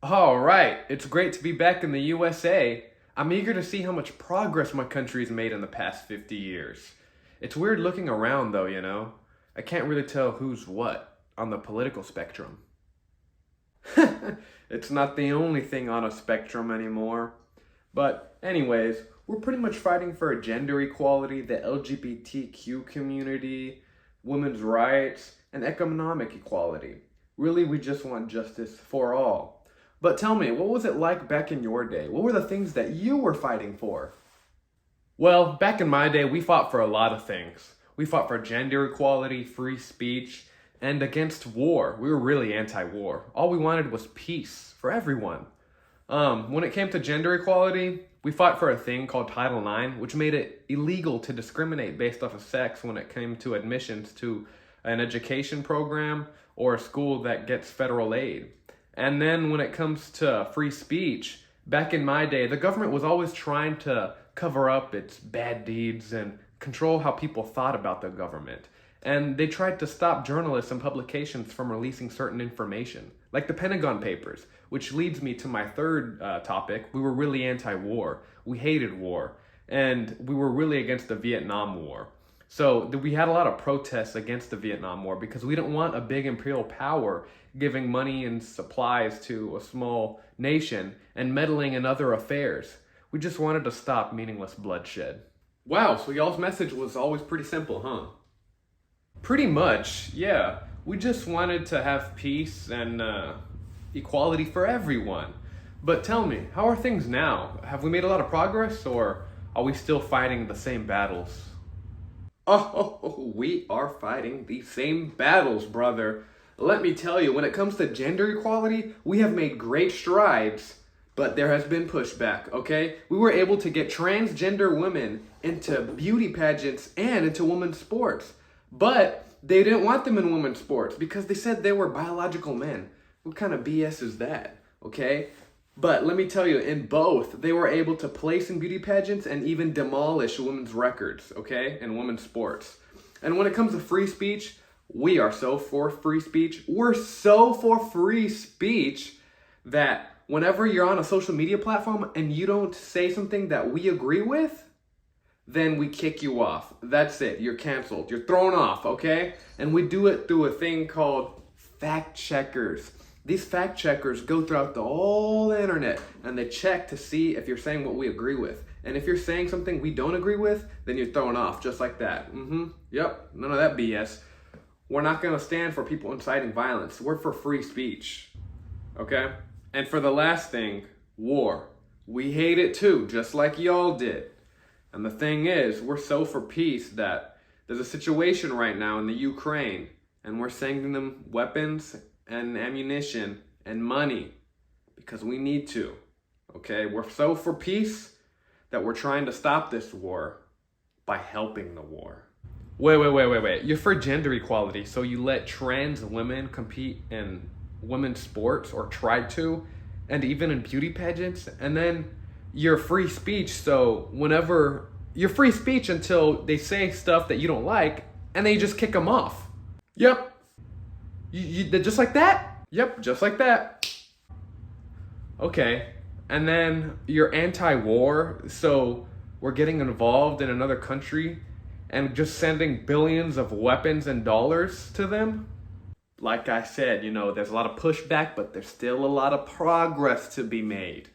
All right, it's great to be back in the USA. I'm eager to see how much progress my country's made in the past 50 years. It's weird looking around though, you know? I can't really tell who's what on the political spectrum. It's not the only thing on a spectrum anymore. But, anyways, we're pretty much fighting for gender equality, the LGBTQ community, women's rights, and economic equality. Really, we just want justice for all. But tell me, what was it like back in your day? What were the things that you were fighting for? Well, back in my day, we fought for a lot of things. We fought for gender equality, free speech, and against war. We were really anti-war. All we wanted was peace for everyone. When it came to gender equality, we fought for a thing called Title IX, which made it illegal to discriminate based off of sex when it came to admissions to an education program or a school that gets federal aid. And then when it comes to free speech, back in my day, the government was always trying to cover up its bad deeds and control how people thought about the government. And they tried to stop journalists and publications from releasing certain information, like the Pentagon Papers, which leads me to my third topic. We were really anti-war. We hated war. And we were really against the Vietnam War. So we had a lot of protests against the Vietnam War because we didn't want a big imperial power giving money and supplies to a small nation and meddling in other affairs. We just wanted to stop meaningless bloodshed. Wow, so y'all's message was always pretty simple, huh? Pretty much, yeah. We just wanted to have peace and equality for everyone. But tell me, how are things now? Have we made a lot of progress, or are we still fighting the same battles? Oh, we are fighting the same battles, brother. Let me tell you, when it comes to gender equality, we have made great strides, but there has been pushback, okay? We were able to get transgender women into beauty pageants and into women's sports. But they didn't want them in women's sports because they said they were biological men. What kind of BS is that? Okay? But let me tell you, in both, they were able to place in beauty pageants and even demolish women's records, okay? In women's sports. And when it comes to free speech, we are so for free speech. We're so for free speech that whenever you're on a social media platform and you don't say something that we agree with, then we kick you off. That's it. You're canceled. You're thrown off, okay? And we do it through a thing called fact checkers. These fact checkers go throughout the whole internet and they check to see if you're saying what we agree with. And if you're saying something we don't agree with, then you're thrown off just like that. Yep, none of that BS. We're not gonna stand for people inciting violence. We're for free speech, okay? And for the last thing, war. We hate it too, just like y'all did. And the thing is, we're so for peace that there's a situation right now in the Ukraine, and we're sending them weapons and ammunition and money because we need to, okay? We're so for peace that we're trying to stop this war by helping the war. Wait. You're for gender equality, so you let trans women compete in women's sports, or try to, and even in beauty pageants, and then you're free speech, so whenever you're free speech until they say stuff that you don't like, and then you just kick them off. Yep. You just like that? Yep, just like that. Okay. And then you're anti-war, so we're getting involved in another country and just sending billions of weapons and dollars to them? Like I said, there's a lot of pushback, but there's still a lot of progress to be made.